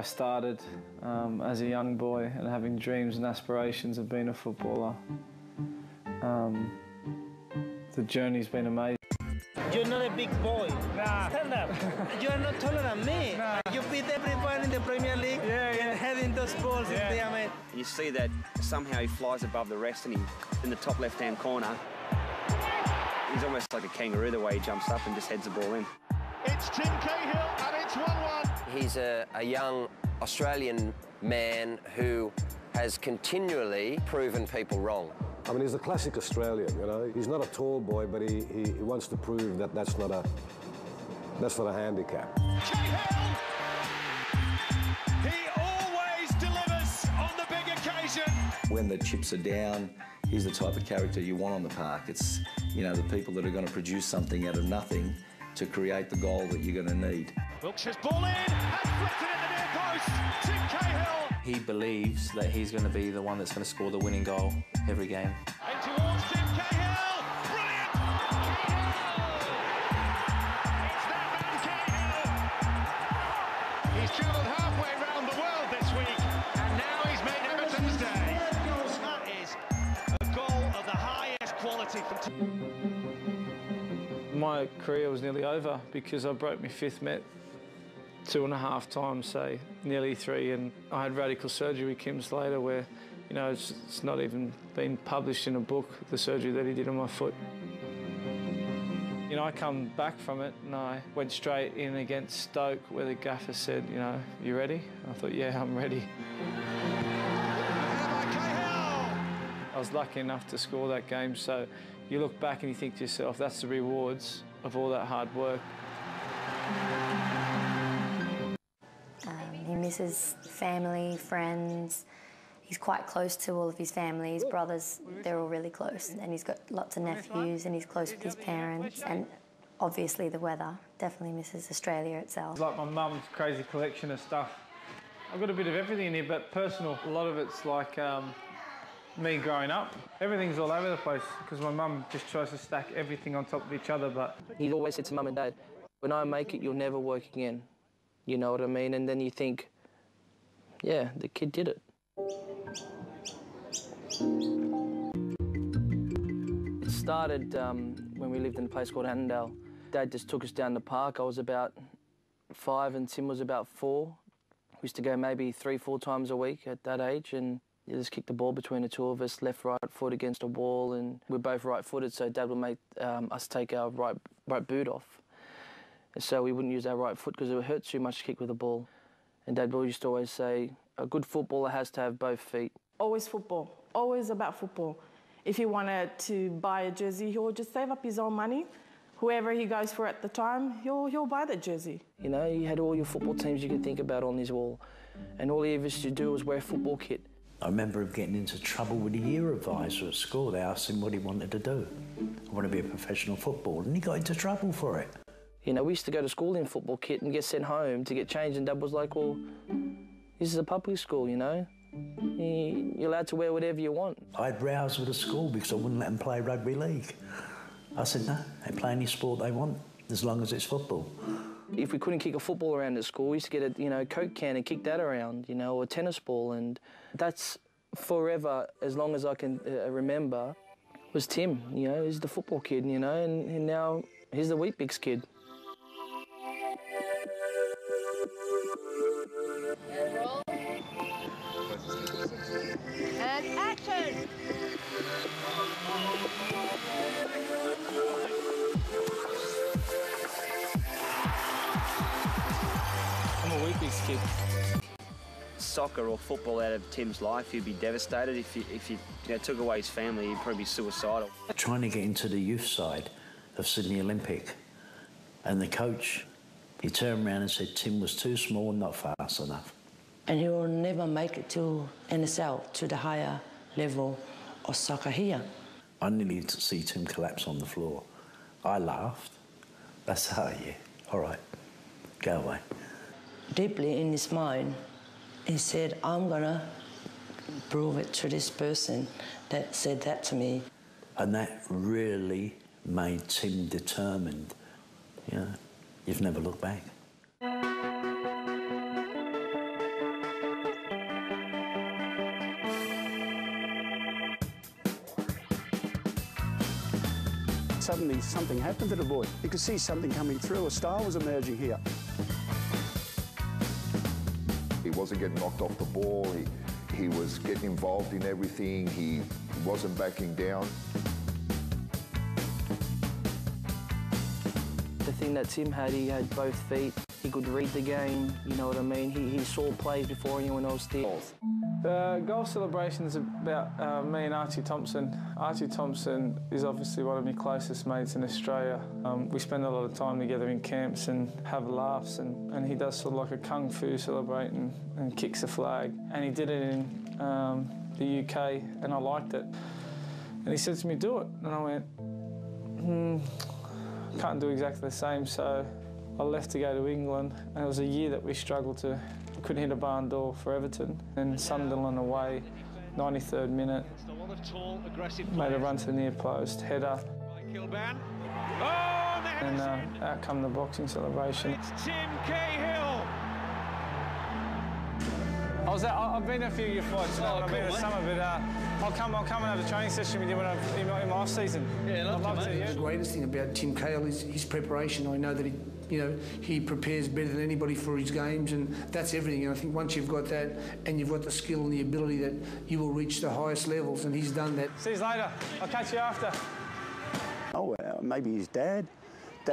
I started as a young boy and having dreams and aspirations of being a footballer. The journey's been amazing. You're not a big boy. Nah. Stand up. You are not taller than me. Nah. You beat everyone in the Premier League and heading those balls in there, mate. You see that somehow he flies above the rest and he's in the top left-hand corner. He's almost like a kangaroo the way he jumps up and just heads the ball in. It's Tim Cahill and it's 1-1. He's a young Australian man who has continually proven people wrong. I mean, he's a classic Australian, you know. He's not a tall boy, but he wants to prove that that's not a handicap. Cahill! He always delivers on the big occasion. When the chips are down, he's the type of character you want on the park. It's, you know, the people that are going to produce something out of nothing to create the goal that you're going to need. Wilkshire's ball in and flicked it in the near post. Tim Cahill. He believes that he's going to be the one that's going to score the winning goal every game. In towards Tim Cahill. Brilliant! Cahill! It's that man Cahill. He's travelled halfway around the world this week and now he's made Everton's day. That is a goal of the highest quality from Tim. My career was nearly over because I broke my fifth Met 2.5 times, say nearly 3, and I had radical surgery with Kim Slater where, you know, it's not even been published in a book, the surgery that he did on my foot. You know, I come back from it and I went straight in against Stoke where the gaffer said, you know, you ready? I thought, yeah, I'm ready. I was lucky enough to score that game, so you look back and you think to yourself, that's the rewards of all that hard work. He misses family, friends. He's quite close to all of his family. His brothers, they're all really close. And he's got lots of nephews and he's close with his parents. And obviously the weather. Definitely misses Australia itself. It's like my mum's crazy collection of stuff. I've got a bit of everything in here, but personal. A lot of it's like me growing up. Everything's all over the place because my mum just tries to stack everything on top of each other. But He always said to Mum and Dad, when I make it, you'll never work again. You know what I mean? And then you think, yeah, the kid did it. It started when we lived in a place called Annandale. Dad just took us down the park. I was about 5 and Tim was about 4. We used to go maybe 3-4 times a week at that age, and you just kick the ball between the two of us, left, right foot against a wall, and we're both right-footed, so Dad would make us take our right boot off. So we wouldn't use our right foot because it would hurt too much to kick with the ball. And Dad used to always say, a good footballer has to have both feet. Always football, always about football. If he wanted to buy a jersey, he'll just save up his own money. Whoever he goes for at the time, he'll buy that jersey. You know, you had all your football teams you could think about on his wall. And all he ever used to do was wear a football kit. I remember him getting into trouble with the year advisor at school. They asked him what he wanted to do. I want to be a professional footballer, and he got into trouble for it. You know, we used to go to school in football kit and get sent home to get changed, and Dad was like, well, this is a public school, you know? You're allowed to wear whatever you want. I had rows with the school because I wouldn't let them play rugby league. I said, no, they play any sport they want, as long as it's football. If we couldn't kick a football around at school, we used to get a, you know, Coke can and kick that around, you know, or a tennis ball, and that's forever, as long as I can remember, was Tim, you know, he's the football kid, you know, and now he's the Weet-Bix kid. And action! I'm a Weet-Bix kid. Soccer or football out of Tim's life, he'd be devastated. If you took away his family, he'd probably be suicidal. Trying to get into the youth side of Sydney Olympic, and the coach, he turned around and said Tim was too small and not fast enough. And he will never make it to NSL, to the higher level of soccer here. I nearly see Tim collapse on the floor. I laughed. That's how, yeah, all right, go away. Deeply in his mind, he said, I'm gonna prove it to this person that said that to me. And that really made Tim determined. You know, you've never looked back. suddenly something happened to the boy. You could see something coming through. A star was emerging here. He wasn't getting knocked off the ball. He was getting involved in everything. He wasn't backing down. The thing that Tim had, he had both feet. He could read the game, you know what I mean? He saw plays before anyone else did. The goal celebration is about me and Archie Thompson. Archie Thompson is obviously one of my closest mates in Australia. We spend a lot of time together in camps and have laughs, and he does sort of like a kung fu celebrating and kicks a flag. And he did it in the UK, and I liked it. And he said to me, do it. And I went, can't do exactly the same, so I left to go to England, and it was a year that we struggled to, we couldn't hit a barn door for Everton. And Sunderland away, 93rd minute, made a run to the near post, header, and out come the boxing celebration. It's Tim Cahill. I've been to a few of your fights, I've been to some of it. I'll come and have a training session with you in my off season. Yeah, I'd love to. Yeah. The greatest thing about Tim Cahill is his preparation. I know that he prepares better than anybody for his games, and that's everything. And I think once you've got that, and you've got the skill and the ability, that you will reach the highest levels, and he's done that. See you later. I'll catch you after. Oh, maybe his dad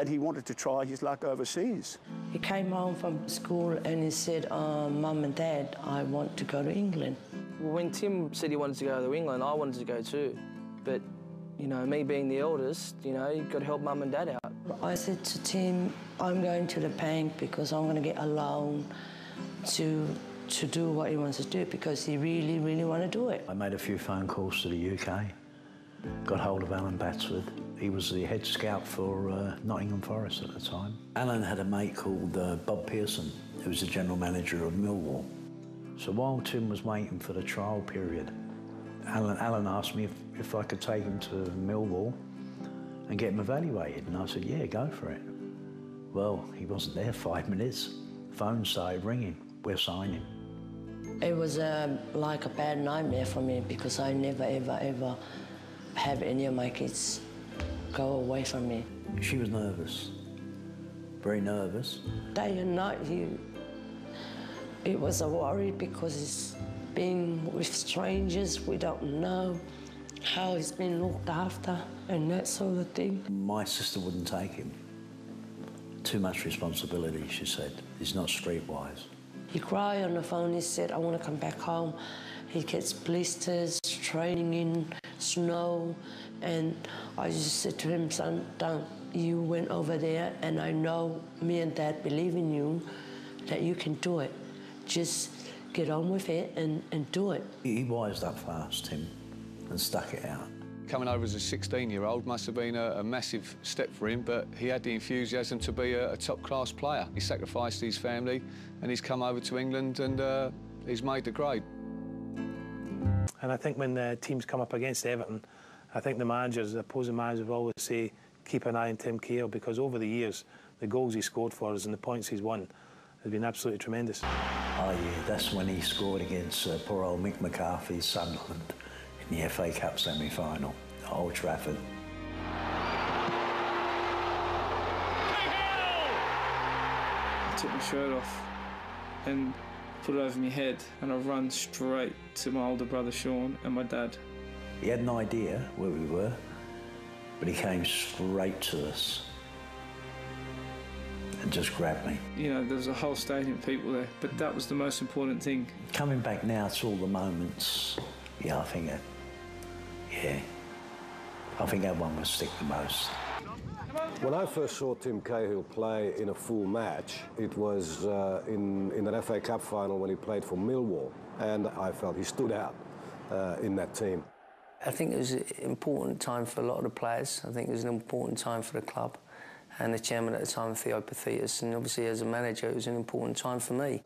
he wanted to try his luck overseas. He came home from school and he said, Mum and Dad, I want to go to England. When Tim said he wanted to go to England, I wanted to go too. But, you know, me being the eldest, you know, you've got to help Mum and Dad out. I said to Tim, I'm going to the bank because I'm going to get a loan to do what he wants to do, because he really, really want to do it. I made a few phone calls to the UK, got hold of Alan Batsworth. He was the head scout for Nottingham Forest at the time. Alan had a mate called Bob Pearson, who was the general manager of Millwall. So while Tim was waiting for the trial period, Alan asked me if I could take him to Millwall and get him evaluated. And I said, yeah, go for it. Well, he wasn't there 5 minutes. Phone started ringing. We're signing. It was like a bad nightmare for me, because I never, ever, ever have any of my kids go away from me. She was nervous, very nervous. Day and night, it was a worry, because he's been with strangers. We don't know how he's been looked after and that sort of thing. My sister wouldn't take him. Too much responsibility, she said. He's not streetwise. He cried on the phone. He said, I want to come back home. He gets blisters, training in snow. And I just said to him, son, don't. You went over there, and I know me and Dad believe in you, that you can do it. Just get on with it and do it. He wised up fast, Tim, and stuck it out. Coming over as a 16-year-old must have been a massive step for him, but he had the enthusiasm to be a top-class player. He sacrificed his family, and he's come over to England, and he's made the grade. And I think when the teams come up against Everton, I think the opposing managers will always say, keep an eye on Tim Cahill, because over the years, the goals he scored for us and the points he's won has been absolutely tremendous. Oh yeah, that's when he scored against poor old Mick McCarthy's Sunderland in the FA Cup semi-final at Old Trafford. I took my shirt off and put it over my head, and I run straight to my older brother Sean and my dad. He had an idea where we were, but he came straight to us and just grabbed me. You know, there was a whole stadium of people there, but that was the most important thing. Coming back now to all the moments, yeah, I think that one will stick the most. When I first saw Tim Cahill play in a full match, it was in an FA Cup final when he played for Millwall, and I felt he stood out in that team. I think it was an important time for a lot of the players. I think it was an important time for the club and the chairman at the time, Theo Pathetis, and obviously as a manager it was an important time for me.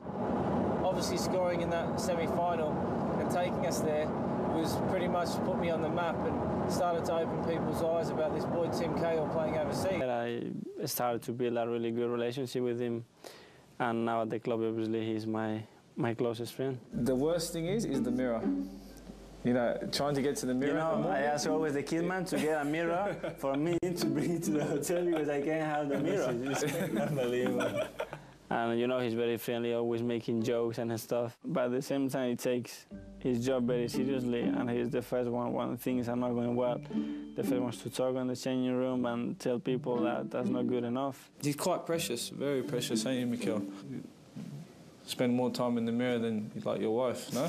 Obviously scoring in that semi-final and taking us there was pretty much put me on the map and started to open people's eyes about this boy Tim Cahill playing overseas. I started to build a really good relationship with him, and now at the club obviously he's my closest friend. The worst thing is the mirror. You know, trying to get to the mirror. You know, I ask always the kid man to get a mirror for me to bring it to the hotel because I can't have the mirror. It's unbelievable. And you know, he's very friendly, always making jokes and stuff. But at the same time, he takes his job very seriously, and he's the first one when things are not going well. The first one to talk in the changing room and tell people that that's not good enough. He's quite precious, very precious, ain't you, Mikel? Spend more time in the mirror than like your wife, no?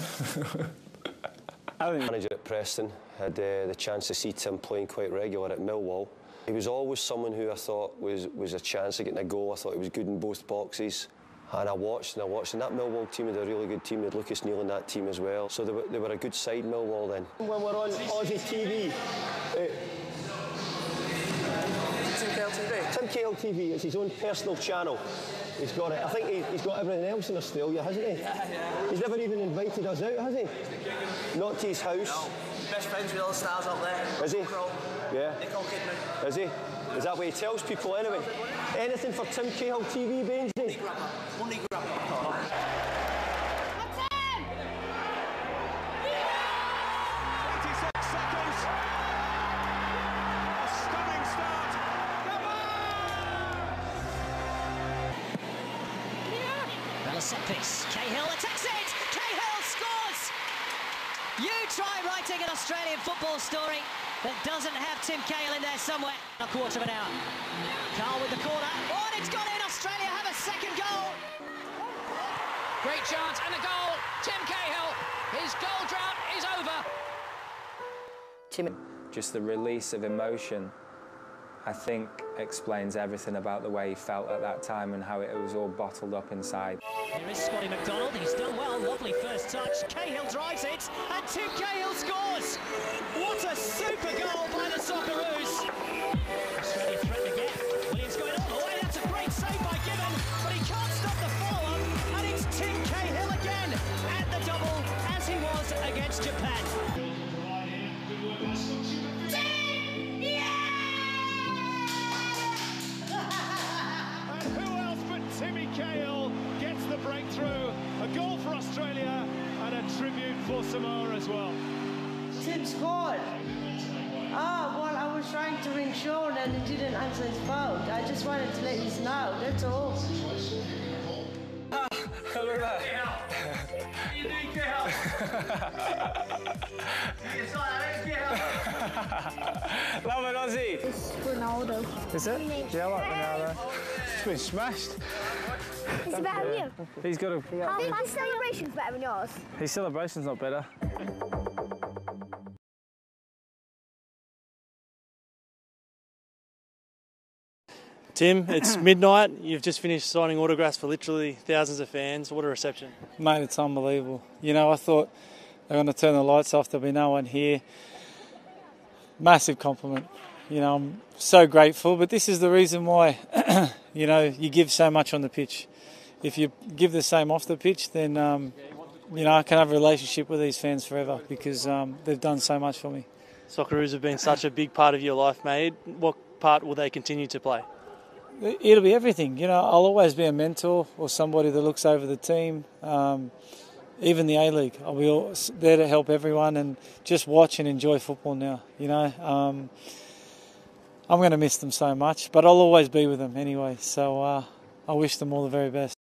Manager at Preston had the chance to see Tim playing quite regular at Millwall. He was always someone who I thought was a chance of getting a goal. I thought he was good in both boxes. And I watched, and that Millwall team had a really good team. They had Lucas Neal in that team as well. So they were a good side, Millwall, then. When we're on Aussie TV, Tim Cahill TV? Tim Cahill TV, it's his own personal channel. He's got it. I think he's got everything else in Australia, hasn't he? Yeah. He's never even invited us out, has he? Not to his house. No. Best friends with all the stars up there. Is he? Crow. Yeah. Nicole Kidman. Is he? Is that what he tells people anyway? Anything for Tim Cahill TV, Benji? Money grabber. Set piece. Cahill attacks it! Cahill scores! You try writing an Australian football story that doesn't have Tim Cahill in there somewhere. A quarter of an hour. Carl with the corner. Oh, and it's gone in! Australia have a second goal! Great chance and a goal! Tim Cahill! His goal drought is over! Just the release of emotion, I think, explains everything about the way he felt at that time and how it was all bottled up inside. Here is Scotty McDonald, he's done well, lovely first touch. Cahill drives it, and Tim Cahill scores! What a super goal by the Socceroos! Australia threatened again. Williams going all the way, that's a great save by Gibbon, but he can't stop the follow-up, and it's Tim Cahill again at the double, as he was against Japan. Timmy Cahill gets the breakthrough, a goal for Australia and a tribute for Samoa as well. Tim scored. Well, I was trying to ring Sean and he didn't answer his phone. I just wanted to let you know, that's all. Look at that. You need Cahill. Love it, Aussie. It's Ronaldo. Is it? Yeah, I like Ronaldo. It's been smashed. Is it better than you? He's got a... His celebration's better than yours. His celebration's not better. Tim, it's midnight. You've just finished signing autographs for literally thousands of fans. What a reception. Mate, it's unbelievable. You know, I thought they were going to turn the lights off. There'll be no one here. Massive compliment. You know, I'm so grateful. But this is the reason why, you know, you give so much on the pitch. If you give the same off the pitch, then, you know, I can have a relationship with these fans forever because they've done so much for me. Socceroos have been such a big part of your life, mate. What part will they continue to play? It'll be everything. You know, I'll always be a mentor or somebody that looks over the team. Even the A-League, I'll be there to help everyone and just watch and enjoy football now. You know, I'm going to miss them so much, but I'll always be with them anyway. So I wish them all the very best.